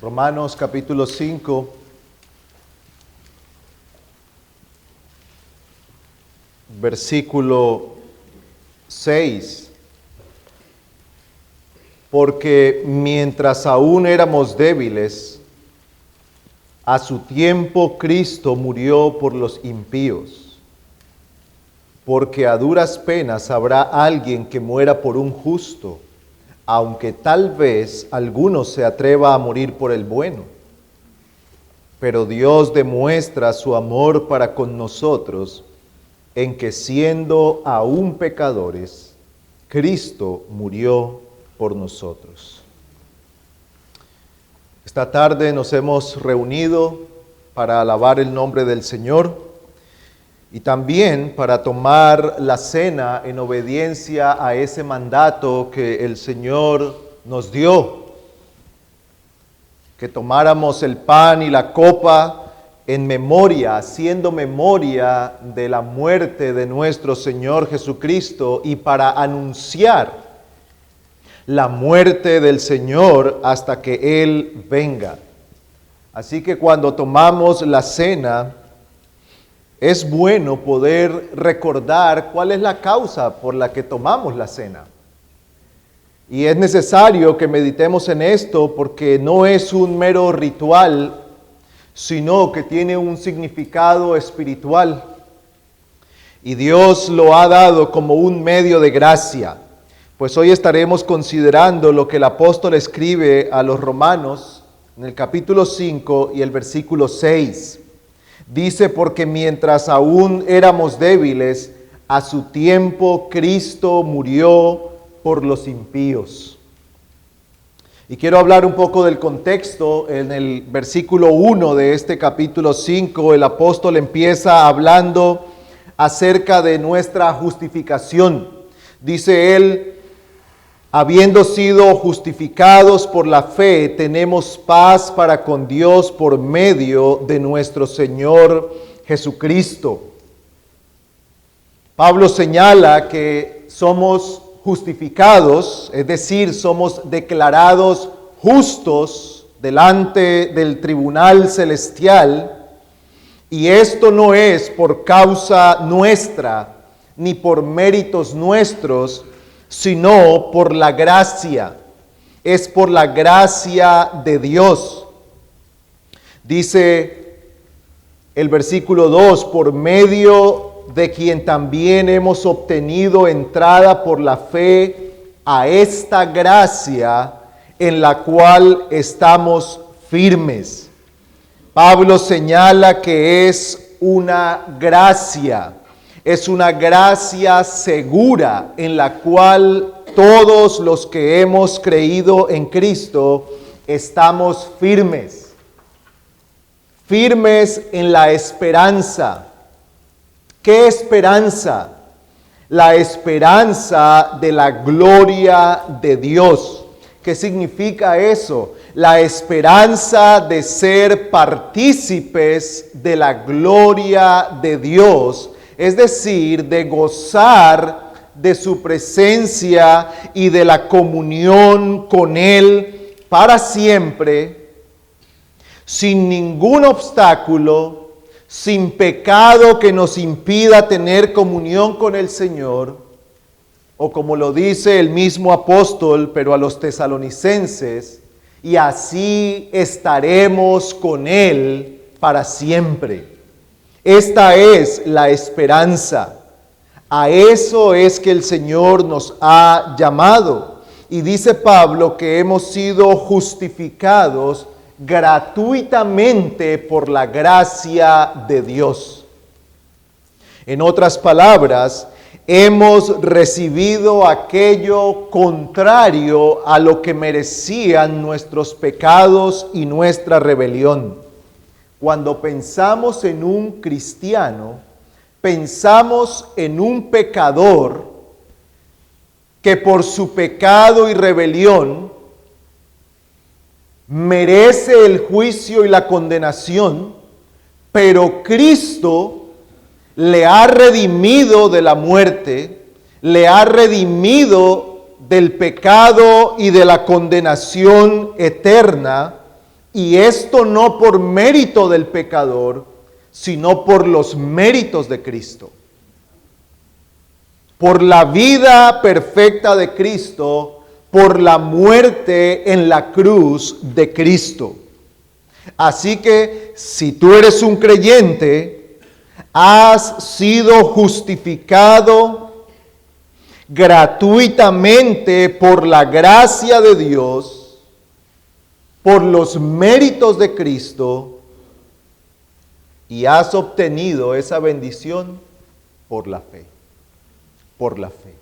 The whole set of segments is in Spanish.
Romanos capítulo 5, versículo 6. Porque mientras aún éramos débiles, a su tiempo Cristo murió por los impíos. Porque a duras penas habrá alguien que muera por un justo, aunque tal vez alguno se atreva a morir por el bueno. Pero Dios demuestra su amor para con nosotros, en que siendo aún pecadores, Cristo murió por nosotros. Esta tarde nos hemos reunido para alabar el nombre del Señor y también para tomar la cena en obediencia a ese mandato que el Señor nos dio, que tomáramos el pan y la copa en memoria, haciendo memoria de la muerte de nuestro Señor Jesucristo y para anunciar la muerte del Señor hasta que Él venga. Así que cuando tomamos la cena, es bueno poder recordar cuál es la causa por la que tomamos la cena. Y es necesario que meditemos en esto porque no es un mero ritual, sino que tiene un significado espiritual. Y Dios lo ha dado como un medio de gracia. Pues hoy estaremos considerando lo que el apóstol escribe a los romanos en el capítulo 5 y el versículo 6. Dice, porque mientras aún éramos débiles, a su tiempo Cristo murió por los impíos. Y quiero hablar un poco del contexto. En el versículo 1 de este capítulo 5, el apóstol empieza hablando acerca de nuestra justificación. Dice él, habiendo sido justificados por la fe, tenemos paz para con Dios por medio de nuestro Señor Jesucristo. Pablo señala que somos justificados, es decir, somos declarados justos delante del tribunal celestial, y esto no es por causa nuestra, ni por méritos nuestros, sino por la gracia. Es por la gracia de Dios. Dice el versículo 2, por medio de quien también hemos obtenido entrada por la fe a esta gracia en la cual estamos firmes. Pablo señala que es una gracia segura en la cual todos los que hemos creído en Cristo estamos firmes. Firmes en la esperanza. ¿Qué esperanza? La esperanza de la gloria de Dios. ¿Qué significa eso? La esperanza de ser partícipes de la gloria de Dios, es decir, de gozar de su presencia y de la comunión con Él para siempre, sin ningún obstáculo, sin pecado que nos impida tener comunión con el Señor, o como lo dice el mismo apóstol, pero a los tesalonicenses, y así estaremos con Él para siempre. Esta es la esperanza. A eso es que el Señor nos ha llamado. Y dice Pablo que hemos sido justificados gratuitamente por la gracia de Dios. En otras palabras, hemos recibido aquello contrario a lo que merecían nuestros pecados y nuestra rebelión. Cuando pensamos en un cristiano, pensamos en un pecador que por su pecado y rebelión merece el juicio y la condenación, pero Cristo le ha redimido de la muerte, le ha redimido del pecado y de la condenación eterna, Y esto no por mérito del pecador, sino por los méritos de Cristo. Por la vida perfecta de Cristo, por la muerte en la cruz de Cristo. Así que si tú eres un creyente, has sido justificado gratuitamente por la gracia de Dios, por los méritos de Cristo, y has obtenido esa bendición por la fe. Por la fe.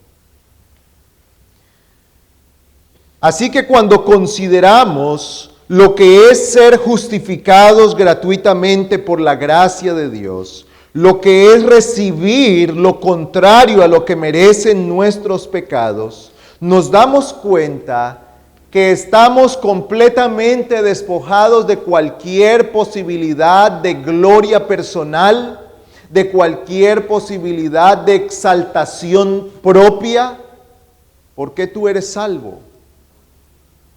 Así que cuando consideramos lo que es ser justificados gratuitamente por la gracia de Dios, lo que es recibir lo contrario a lo que merecen nuestros pecados, nos damos cuenta que estamos completamente despojados de cualquier posibilidad de gloria personal, de cualquier posibilidad de exaltación propia. ¿Por qué tú eres salvo?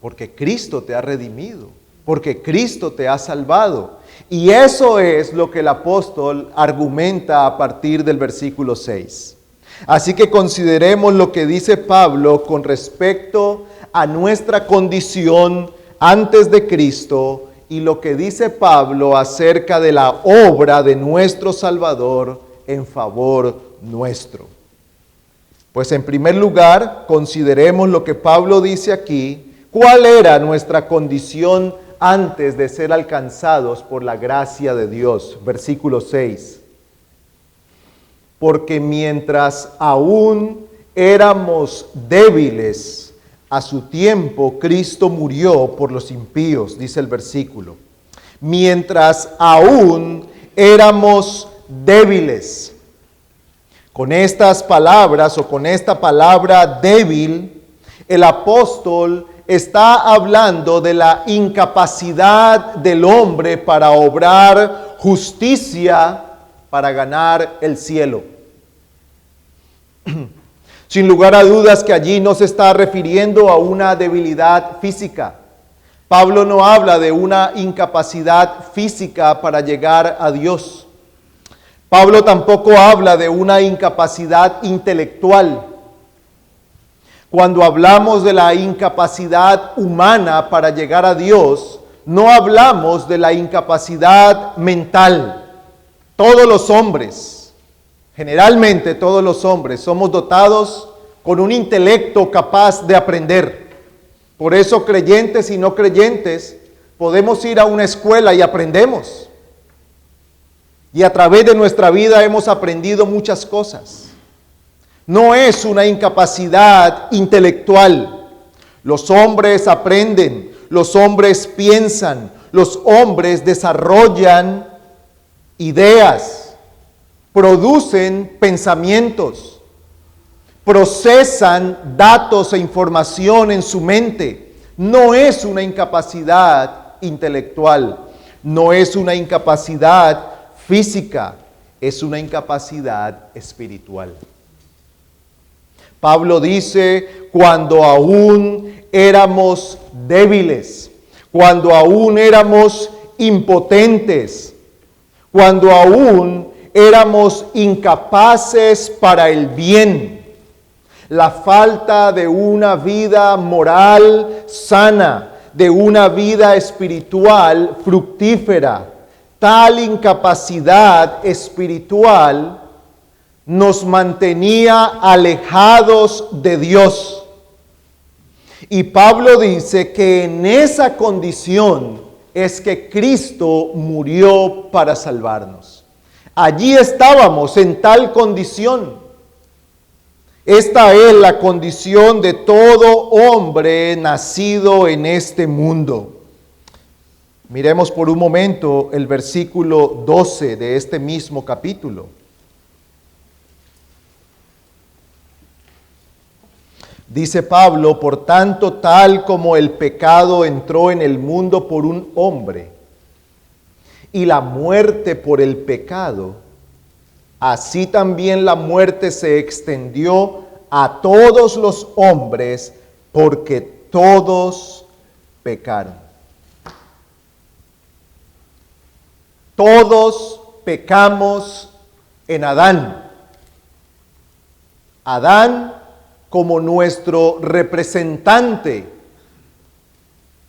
Porque Cristo te ha redimido, porque Cristo te ha salvado. Y eso es lo que el apóstol argumenta a partir del versículo 6. Así que consideremos lo que dice Pablo con respecto a nuestra condición antes de Cristo y lo que dice Pablo acerca de la obra de nuestro Salvador en favor nuestro. Pues en primer lugar, consideremos lo que Pablo dice aquí. ¿Cuál era nuestra condición antes de ser alcanzados por la gracia de Dios? Versículo 6. Porque mientras aún éramos débiles, a su tiempo Cristo murió por los impíos, dice el versículo. Mientras aún éramos débiles. Con estas palabras o con esta palabra débil, el apóstol está hablando de la incapacidad del hombre para obrar justicia para ganar el cielo. Sin lugar a dudas que allí no se está refiriendo a una debilidad física. Pablo no habla de una incapacidad física para llegar a Dios. Pablo tampoco habla de una incapacidad intelectual. Cuando hablamos de la incapacidad humana para llegar a Dios, no hablamos de la incapacidad mental. Todos los hombres, generalmente todos los hombres, somos dotados con un intelecto capaz de aprender. Por eso creyentes y no creyentes podemos ir a una escuela y aprendemos. Y a través de nuestra vida hemos aprendido muchas cosas. No es una incapacidad intelectual. Los hombres aprenden, los hombres piensan, los hombres desarrollan ideas, producen pensamientos, procesan datos e información en su mente. No es una incapacidad intelectual, no es una incapacidad física, es una incapacidad espiritual. Pablo dice, cuando aún éramos débiles, cuando aún éramos impotentes, cuando aún éramos incapaces para el bien, la falta de una vida moral sana, de una vida espiritual fructífera, tal incapacidad espiritual nos mantenía alejados de Dios. Y Pablo dice que en esa condición es que Cristo murió para salvarnos. Allí estábamos en tal condición. Esta es la condición de todo hombre nacido en este mundo. Miremos por un momento el versículo 12 de este mismo capítulo. Dice Pablo, por tanto, tal como el pecado entró en el mundo por un hombre, y la muerte por el pecado, así también la muerte se extendió a todos los hombres, porque todos pecaron. Todos pecamos en Adán. Adán como nuestro representante.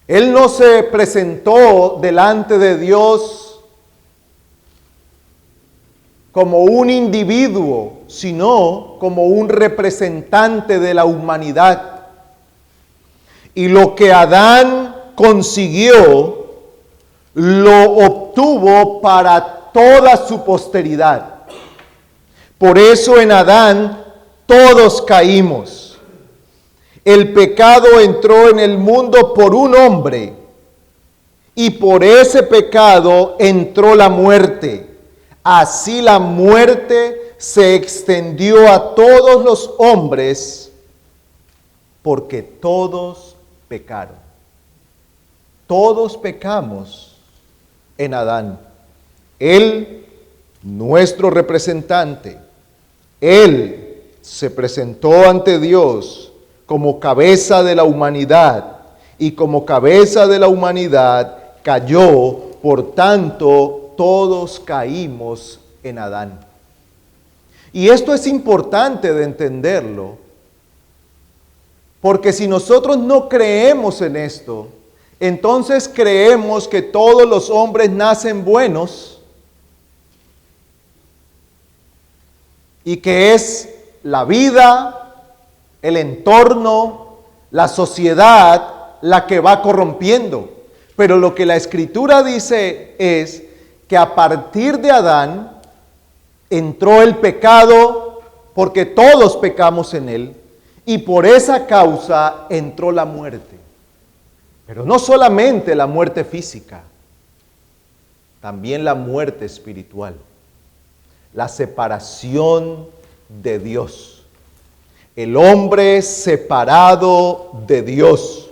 Él no se presentó delante de Dios como un individuo, sino como un representante de la humanidad. Y lo que Adán consiguió, lo obtuvo para toda su posteridad. Por eso en Adán todos caímos. El pecado entró en el mundo por un hombre, y por ese pecado entró la muerte. Así la muerte se extendió a todos los hombres, porque todos pecaron. Todos pecamos en Adán. Él, nuestro representante, Él se presentó ante Dios como cabeza de la humanidad, y como cabeza de la humanidad cayó, por tanto todos caímos en Adán. Y esto es importante de entenderlo, porque si nosotros no creemos en esto, entonces creemos que todos los hombres nacen buenos y que es la vida, el entorno, la sociedad la que va corrompiendo. Pero lo que la Escritura dice es que a partir de Adán entró el pecado, porque todos pecamos en él, y por esa causa entró la muerte. Pero no solamente la muerte física, también la muerte espiritual, la separación de Dios. El hombre separado de Dios.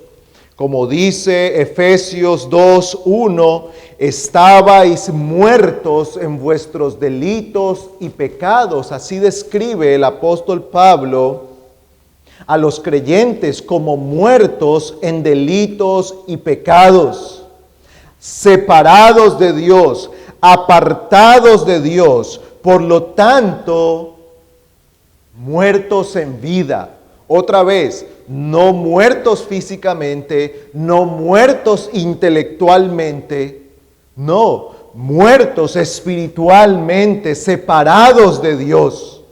Como dice Efesios 2:1, estabais muertos en vuestros delitos y pecados. Así describe el apóstol Pablo a los creyentes como muertos en delitos y pecados, separados de Dios, apartados de Dios, por lo tanto, muertos en vida. Otra vez, no muertos físicamente, no muertos intelectualmente, no, muertos espiritualmente, separados de Dios.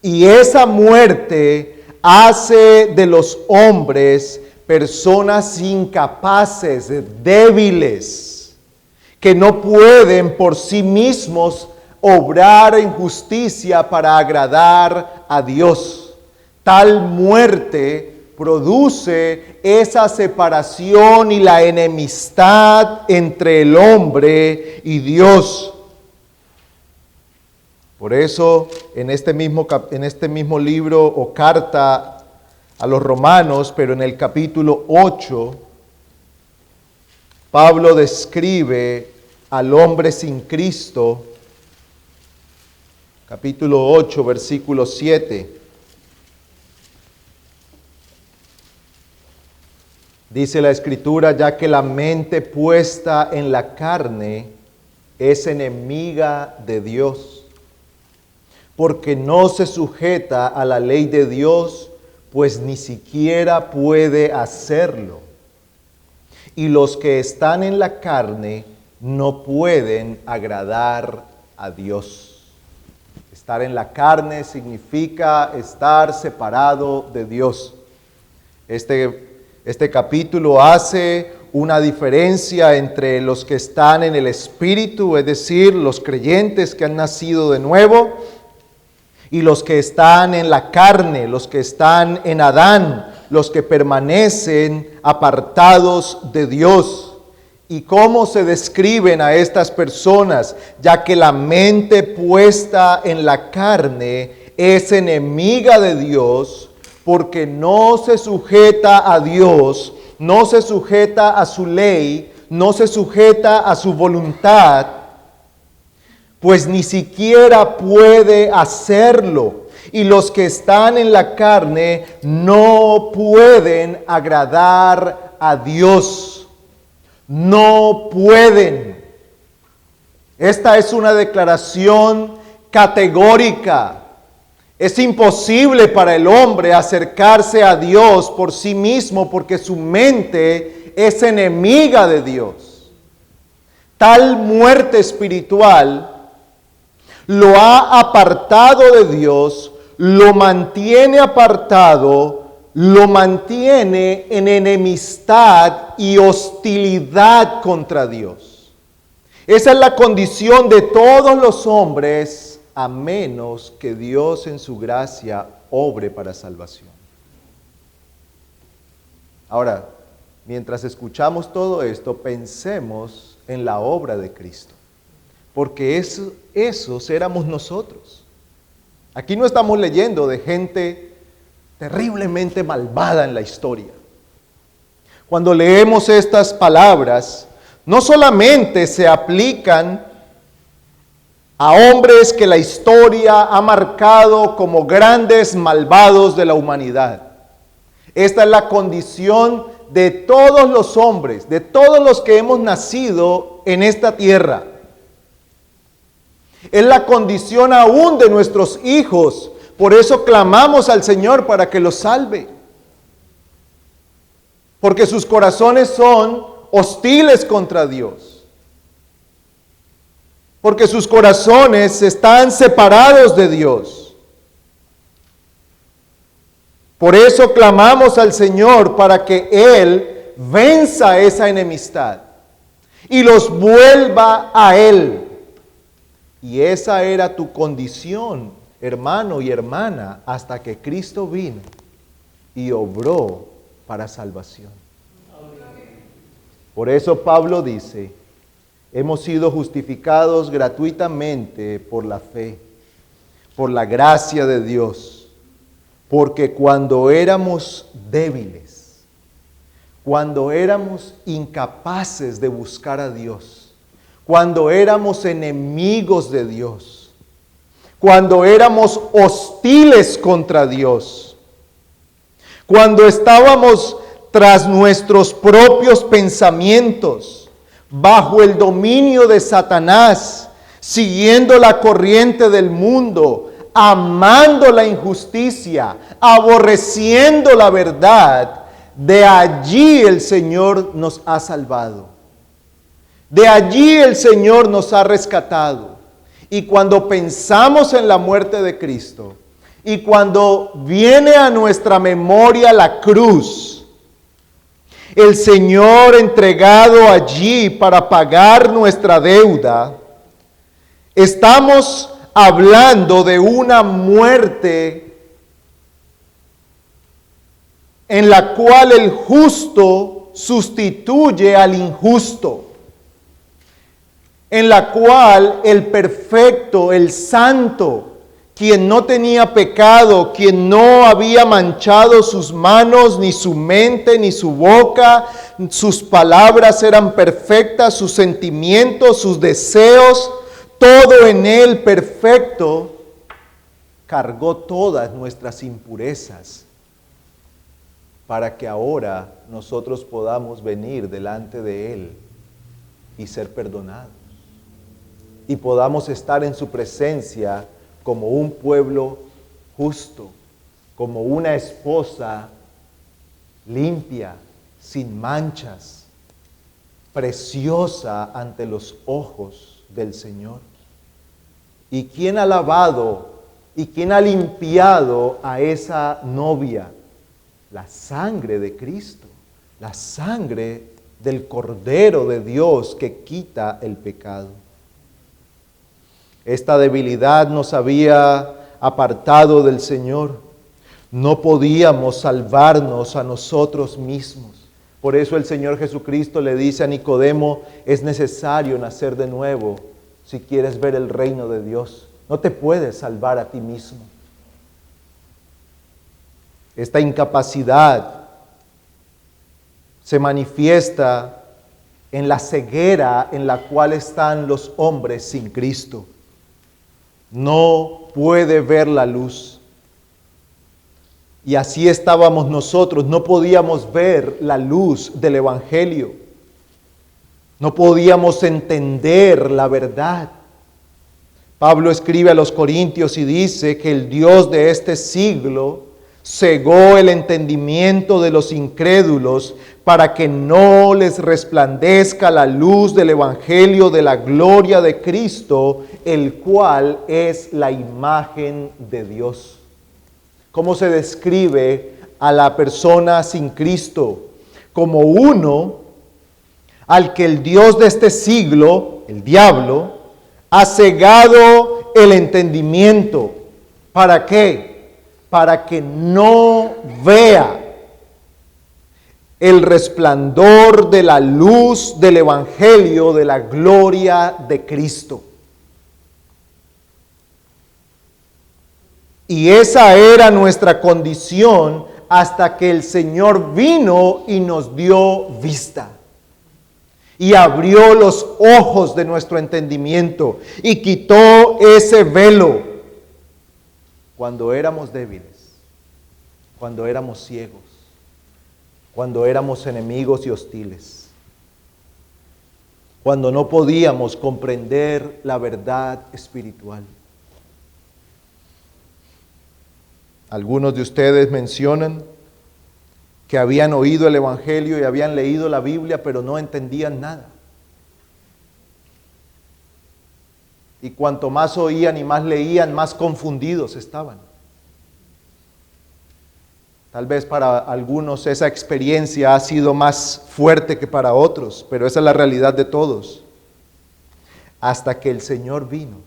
Y esa muerte hace de los hombres personas incapaces, débiles, que no pueden por sí mismos obrar en justicia para agradar a Dios. Tal muerte produce esa separación y la enemistad entre el hombre y Dios. Por eso, en este mismo libro o carta a los Romanos, pero en el capítulo 8, Pablo describe al hombre sin Cristo, capítulo 8, versículo 7. Dice la Escritura, ya que la mente puesta en la carne es enemiga de Dios, porque no se sujeta a la ley de Dios, pues ni siquiera puede hacerlo. Y los que están en la carne no pueden agradar a Dios. Estar en la carne significa estar separado de Dios. Este capítulo hace una diferencia entre los que están en el Espíritu, es decir, los creyentes que han nacido de nuevo, y los que están en la carne, los que están en Adán, los que permanecen apartados de Dios. ¿Y cómo se describen a estas personas? Ya que la mente puesta en la carne es enemiga de Dios, porque no se sujeta a Dios, no se sujeta a su ley, no se sujeta a su voluntad, pues ni siquiera puede hacerlo. Y los que están en la carne no pueden agradar a Dios. No pueden. Esta es una declaración categórica. Es imposible para el hombre acercarse a Dios por sí mismo porque su mente es enemiga de Dios. Tal muerte espiritual lo ha apartado de Dios, lo mantiene apartado, lo mantiene en enemistad y hostilidad contra Dios. Esa es la condición de todos los hombres, a menos que Dios en su gracia obre para salvación. Ahora, mientras escuchamos todo esto, pensemos en la obra de Cristo, porque esos éramos nosotros. Aquí no estamos leyendo de gente terriblemente malvada en la historia. Cuando leemos estas palabras, no solamente se aplican a hombres que la historia ha marcado como grandes malvados de la humanidad. Esta es la condición de todos los hombres, de todos los que hemos nacido en esta tierra. Es la condición aún de nuestros hijos. Por eso clamamos al Señor para que los salve. Porque sus corazones son hostiles contra Dios. Porque sus corazones están separados de Dios. Por eso clamamos al Señor para que Él venza esa enemistad y los vuelva a Él. Y esa era tu condición, hermano y hermana, hasta que Cristo vino y obró para salvación. Por eso Pablo dice, hemos sido justificados gratuitamente por la fe, por la gracia de Dios, porque cuando éramos débiles, cuando éramos incapaces de buscar a Dios, cuando éramos enemigos de Dios, cuando éramos hostiles contra Dios, cuando estábamos tras nuestros propios pensamientos, bajo el dominio de Satanás, siguiendo la corriente del mundo, amando la injusticia, aborreciendo la verdad, de allí el Señor nos ha salvado. De allí el Señor nos ha rescatado. Y cuando pensamos en la muerte de Cristo, y cuando viene a nuestra memoria la cruz, el Señor entregado allí para pagar nuestra deuda, estamos hablando de una muerte en la cual el justo sustituye al injusto, en la cual el perfecto, el santo, quien no tenía pecado, quien no había manchado sus manos, ni su mente, ni su boca, sus palabras eran perfectas, sus sentimientos, sus deseos, todo en él perfecto, cargó todas nuestras impurezas para que ahora nosotros podamos venir delante de él y ser perdonados. Y podamos estar en su presencia como un pueblo justo, como una esposa limpia, sin manchas, preciosa ante los ojos del Señor. ¿Y quién ha lavado y quién ha limpiado a esa novia? La sangre de Cristo, la sangre del Cordero de Dios que quita el pecado. Esta debilidad nos había apartado del Señor. No podíamos salvarnos a nosotros mismos. Por eso el Señor Jesucristo le dice a Nicodemo, es necesario nacer de nuevo si quieres ver el reino de Dios. No te puedes salvar a ti mismo. Esta incapacidad se manifiesta en la ceguera en la cual están los hombres sin Cristo. No puede ver la luz. Y así estábamos nosotros, no podíamos ver la luz del Evangelio. No podíamos entender la verdad. Pablo escribe a los Corintios y dice que el Dios de este siglo cegó el entendimiento de los incrédulos para que no les resplandezca la luz del evangelio de la gloria de Cristo, el cual es la imagen de Dios. ¿Cómo se describe a la persona sin Cristo? Como uno al que el Dios de este siglo, el diablo, ha cegado el entendimiento. ¿Para qué? Para que no vea el resplandor de la luz del evangelio de la gloria de Cristo. Y esa era nuestra condición hasta que el Señor vino y nos dio vista. Y abrió los ojos de nuestro entendimiento y quitó ese velo cuando éramos débiles, cuando éramos ciegos, cuando éramos enemigos y hostiles, cuando no podíamos comprender la verdad espiritual. Algunos de ustedes mencionan que habían oído el Evangelio y habían leído la Biblia, pero no entendían nada. Y cuanto más oían y más leían, más confundidos estaban. Tal vez para algunos esa experiencia ha sido más fuerte que para otros, pero esa es la realidad de todos. Hasta que el Señor vino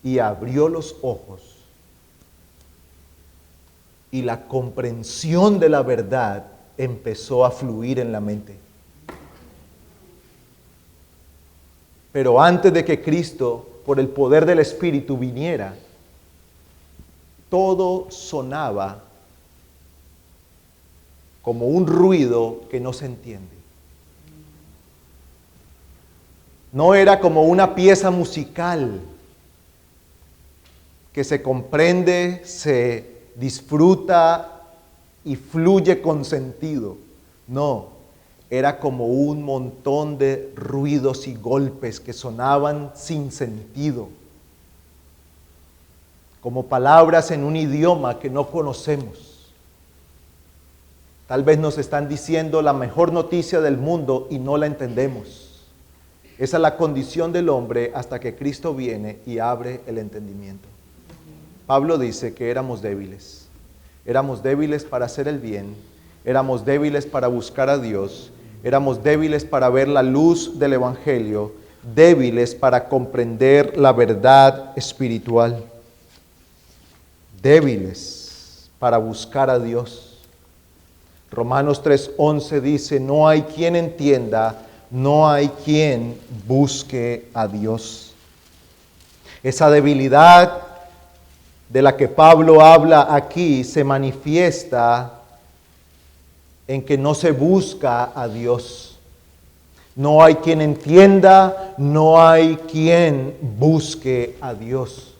y abrió los ojos y la comprensión de la verdad empezó a fluir en la mente. Pero antes de que Cristo, por el poder del Espíritu, viniera, todo sonaba como un ruido que no se entiende. No era como una pieza musical que se comprende, se disfruta y fluye con sentido. No, era como un montón de ruidos y golpes que sonaban sin sentido, como palabras en un idioma que no conocemos. Tal vez nos están diciendo la mejor noticia del mundo y no la entendemos. Esa es la condición del hombre hasta que Cristo viene y abre el entendimiento. Pablo dice que éramos débiles. Éramos débiles para hacer el bien, éramos débiles para buscar a Dios, éramos débiles para ver la luz del Evangelio, débiles para comprender la verdad espiritual, débiles para buscar a Dios. Romanos 3:11 dice, no hay quien entienda, no hay quien busque a Dios. Esa debilidad de la que Pablo habla aquí se manifiesta en que no se busca a Dios. No hay quien entienda, no hay quien busque a Dios.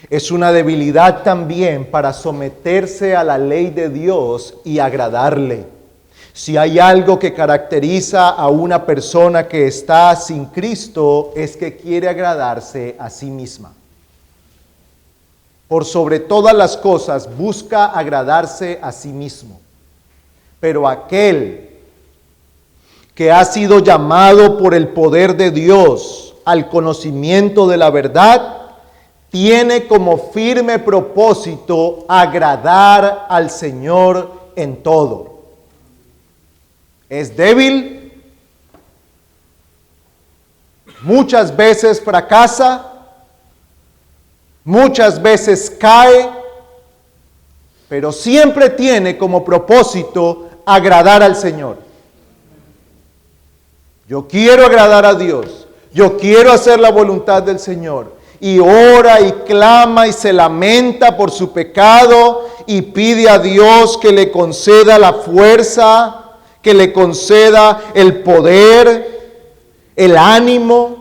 Es una debilidad también para someterse a la ley de Dios y agradarle. Si hay algo que caracteriza a una persona que está sin Cristo, es que quiere agradarse a sí misma. Por sobre todas las cosas, busca agradarse a sí mismo. Pero aquel que ha sido llamado por el poder de Dios al conocimiento de la verdad, tiene como firme propósito agradar al Señor en todo. Es débil, muchas veces fracasa, muchas veces cae, pero siempre tiene como propósito agradar al Señor. Yo quiero agradar a Dios, yo quiero hacer la voluntad del Señor. Y ora y clama y se lamenta por su pecado y pide a Dios que le conceda la fuerza, que le conceda el poder, el ánimo,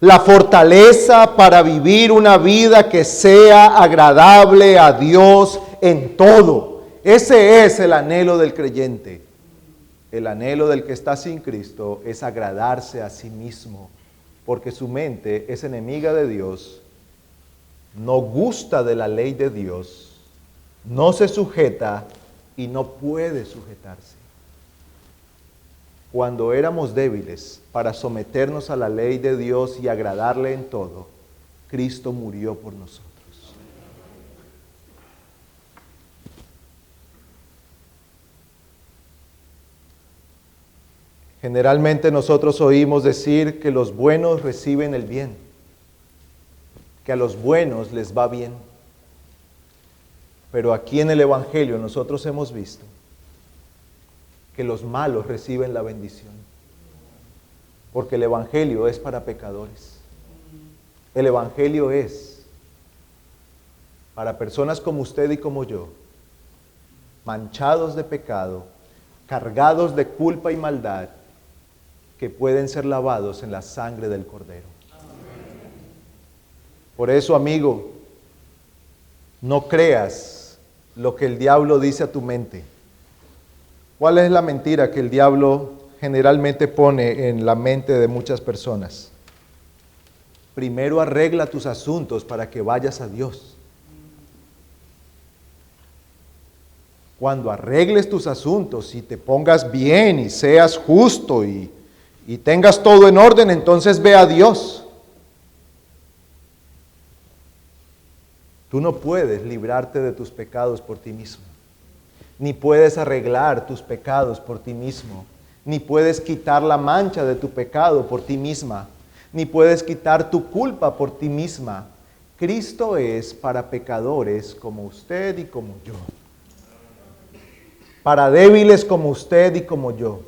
la fortaleza para vivir una vida que sea agradable a Dios en todo. Ese es el anhelo del creyente. El anhelo del que está sin Cristo es agradarse a sí mismo, porque su mente es enemiga de Dios, no gusta de la ley de Dios, no se sujeta y no puede sujetarse. Cuando éramos débiles para someternos a la ley de Dios y agradarle en todo, Cristo murió por nosotros. Generalmente nosotros oímos decir que los buenos reciben el bien, que a los buenos les va bien. Pero aquí en el Evangelio nosotros hemos visto que los malos reciben la bendición, porque el Evangelio es para pecadores. El Evangelio es para personas como usted y como yo, manchados de pecado, cargados de culpa y maldad, que pueden ser lavados en la sangre del Cordero. Por eso, amigo, no creas lo que el diablo dice a tu mente. ¿Cuál es la mentira que el diablo generalmente pone en la mente de muchas personas? Primero arregla tus asuntos para que vayas a Dios. Cuando arregles tus asuntos y te pongas bien y seas justo y tengas todo en orden, entonces ve a Dios. Tú no puedes librarte de tus pecados por ti mismo, ni puedes arreglar tus pecados por ti mismo, ni puedes quitar la mancha de tu pecado por ti misma, ni puedes quitar tu culpa por ti misma. Cristo es para pecadores como usted y como yo, para débiles como usted y como yo,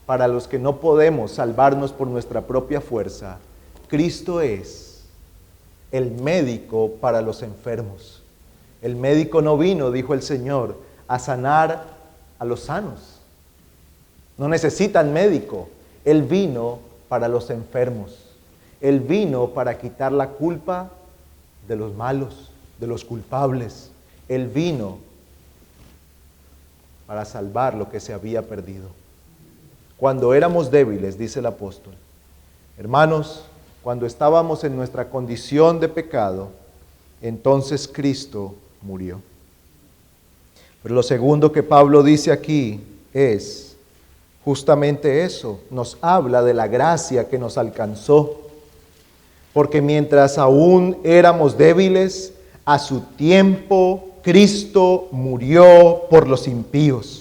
para los que no podemos salvarnos por nuestra propia fuerza. Cristo es el médico para los enfermos. El médico no vino, dijo el Señor, a sanar a los sanos. No necesitan médico. Él vino para los enfermos. Él vino para quitar la culpa de los malos, de los culpables. Él vino para salvar lo que se había perdido. Cuando éramos débiles, dice el apóstol, hermanos, cuando estábamos en nuestra condición de pecado, entonces Cristo murió. Pero lo segundo que Pablo dice aquí es justamente eso. Nos habla de la gracia que nos alcanzó. Porque mientras aún éramos débiles, a su tiempo Cristo murió por los impíos.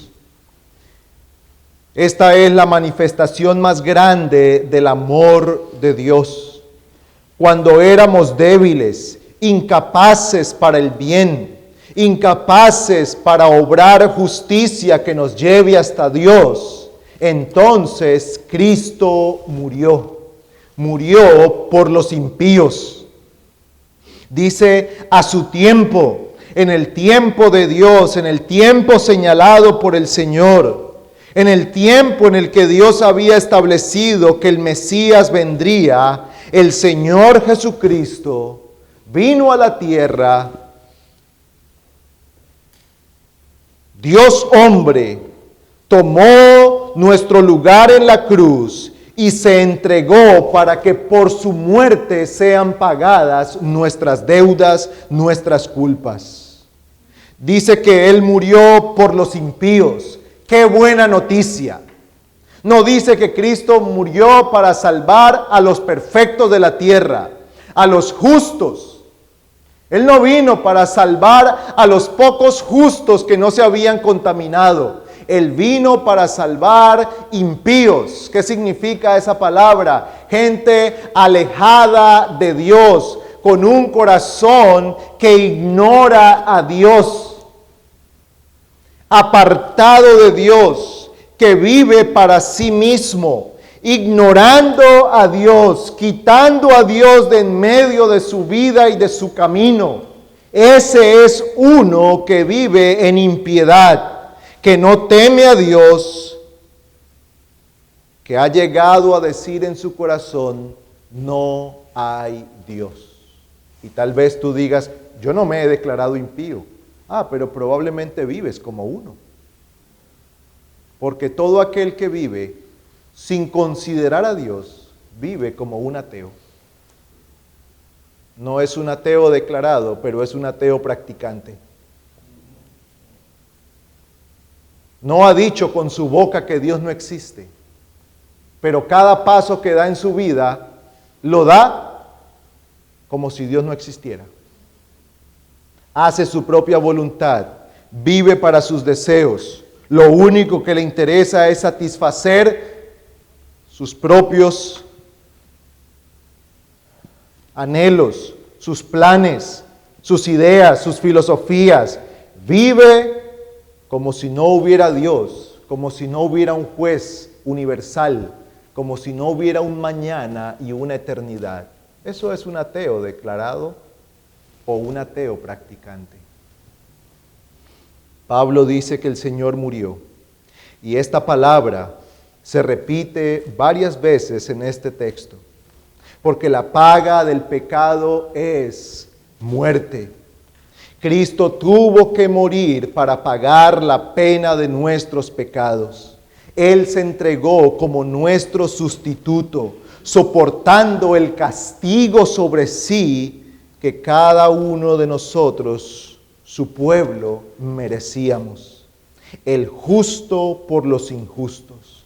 Esta es la manifestación más grande del amor de Dios. Cuando éramos débiles, incapaces para el bien, incapaces para obrar justicia que nos lleve hasta Dios, entonces Cristo murió. Murió por los impíos. Dice a su tiempo, en el tiempo de Dios, en el tiempo señalado por el Señor. En el tiempo en el que Dios había establecido que el Mesías vendría, el Señor Jesucristo vino a la tierra, Dios hombre, tomó nuestro lugar en la cruz y se entregó para que por su muerte sean pagadas nuestras deudas, nuestras culpas. Dice que Él murió por los impíos. ¡Qué buena noticia! No dice que Cristo murió para salvar a los perfectos de la tierra, a los justos. Él no vino para salvar a los pocos justos que no se habían contaminado. Él vino para salvar impíos. ¿Qué significa esa palabra? Gente alejada de Dios, con un corazón que ignora a Dios. Apartado de Dios, que vive para sí mismo, ignorando a Dios, quitando a Dios de en medio de su vida y de su camino. Ese es uno que vive en impiedad, que no teme a Dios, que ha llegado a decir en su corazón, no hay Dios. Y tal vez tú digas, yo no me he declarado impío. Pero probablemente vives como uno. porque todo aquel que vive sin considerar a Dios, vive como un ateo. No es un ateo declarado, pero es un ateo practicante. No ha dicho con su boca que Dios no existe, pero cada paso que da en su vida lo da como si Dios no existiera. Hace su propia voluntad, vive para sus deseos. Lo único que le interesa es satisfacer sus propios anhelos, sus planes, sus ideas, sus filosofías. Vive como si no hubiera Dios, como si no hubiera un juez universal, como si no hubiera un mañana y una eternidad. Eso es un ateo declarado o un ateo practicante. Pablo dice que el Señor murió, y esta palabra se repite varias veces en este texto, porque la paga del pecado es muerte. Cristo tuvo que morir para pagar la pena de nuestros pecados. Él se entregó como nuestro sustituto, soportando el castigo sobre sí que cada uno de nosotros, su pueblo, merecíamos. El justo por los injustos.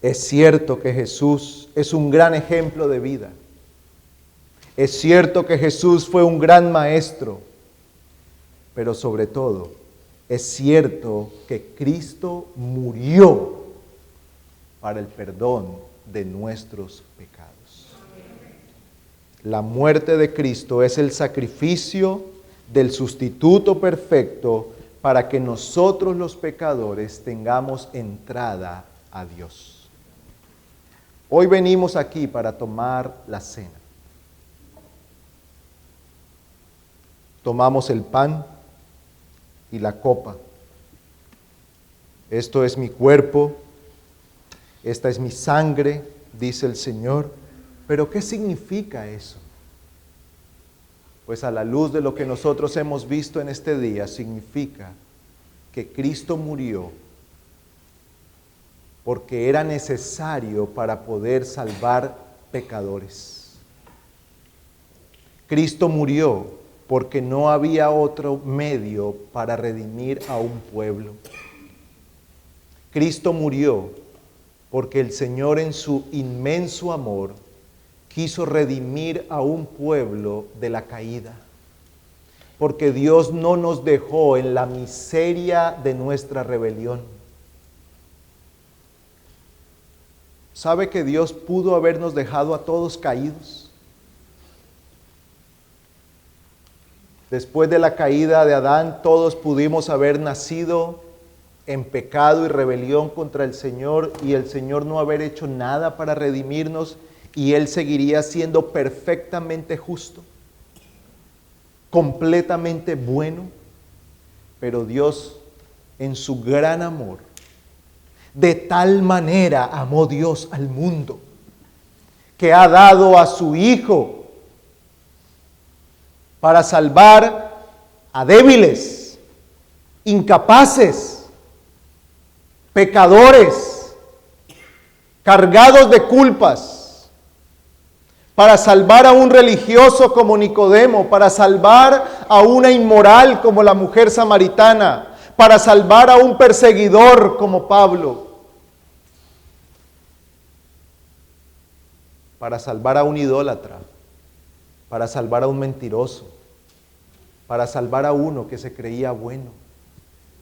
Es cierto que Jesús es un gran ejemplo de vida. Es cierto que Jesús fue un gran maestro, pero sobre todo, es cierto que Cristo murió para el perdón de nuestros pecados. La muerte de Cristo es el sacrificio del sustituto perfecto para que nosotros los pecadores tengamos entrada a Dios. Hoy venimos aquí para tomar la cena. Tomamos el pan y la copa. Esto es mi cuerpo, esta es mi sangre, dice el Señor. Pero ¿qué significa eso? Pues a la luz de lo que nosotros hemos visto en este día, significa que Cristo murió porque era necesario para poder salvar pecadores. Cristo murió porque no había otro medio para redimir a un pueblo. Cristo murió porque el Señor en su inmenso amor quiso redimir a un pueblo de la caída. Porque Dios no nos dejó en la miseria de nuestra rebelión. ¿Sabe que Dios pudo habernos dejado a todos caídos? Después de la caída de Adán, todos pudimos haber nacido en pecado y rebelión contra el Señor y el Señor no haber hecho nada para redimirnos y Él seguiría siendo perfectamente justo, completamente bueno. Pero Dios, en su gran amor, de tal manera amó Dios al mundo, que ha dado a su Hijo para salvar a débiles, incapaces, pecadores, cargados de culpas, para salvar a un religioso como Nicodemo, para salvar a una inmoral como la mujer samaritana, para salvar a un perseguidor como Pablo, para salvar a un idólatra, para salvar a un mentiroso, para salvar a uno que se creía bueno,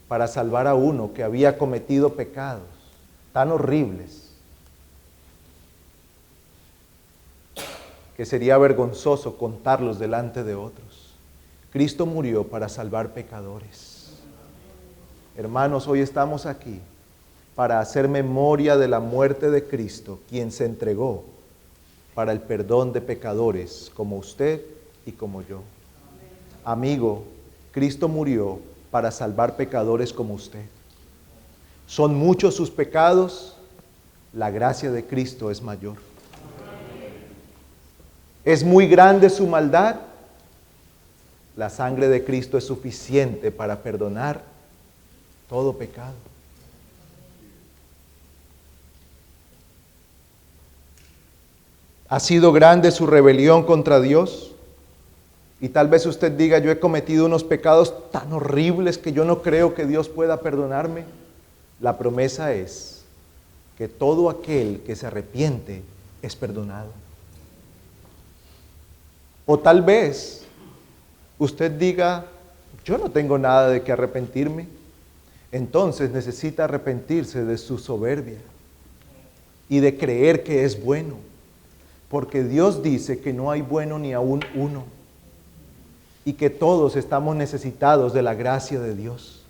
para salvar a uno que había cometido pecados tan horribles que sería vergonzoso contarlos delante de otros. Cristo murió para salvar pecadores. Hermanos, hoy estamos aquí para hacer memoria de la muerte de Cristo, quien se entregó para el perdón de pecadores como usted y como yo. Amigo, Cristo murió para salvar pecadores como usted. Son muchos sus pecados, la gracia de Cristo es mayor. Es muy grande su maldad, la sangre de Cristo es suficiente para perdonar todo pecado. ¿Ha sido grande su rebelión contra Dios? Y tal vez usted diga, yo he cometido unos pecados tan horribles que yo no creo que Dios pueda perdonarme. La promesa es que todo aquel que se arrepiente es perdonado. O tal vez usted diga, yo no tengo nada de qué arrepentirme. Entonces necesita arrepentirse de su soberbia y de creer que es bueno. Porque Dios dice que no hay bueno ni aún uno. Y que todos estamos necesitados de la gracia de Dios.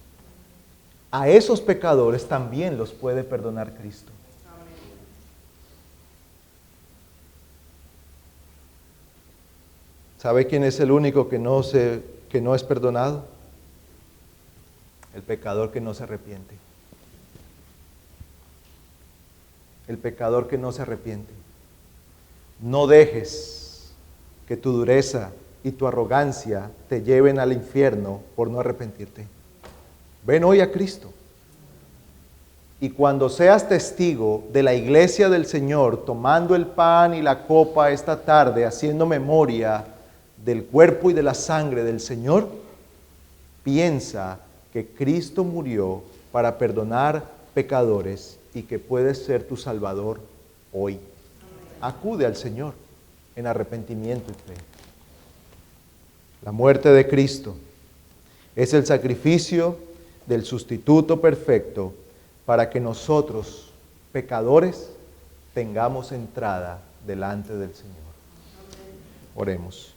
A esos pecadores también los puede perdonar Cristo. ¿Sabe quién es el único que no es perdonado? El pecador que no se arrepiente. El pecador que no se arrepiente. No dejes que tu dureza y tu arrogancia te lleven al infierno por no arrepentirte. Ven hoy a Cristo. Y cuando seas testigo de la iglesia del Señor, tomando el pan y la copa esta tarde, haciendo memoria del cuerpo y de la sangre del Señor, piensa que Cristo murió para perdonar pecadores y que puede ser tu Salvador hoy. Acude al Señor en arrepentimiento y fe. La muerte de Cristo es el sacrificio del sustituto perfecto para que nosotros, pecadores, tengamos entrada delante del Señor. Oremos.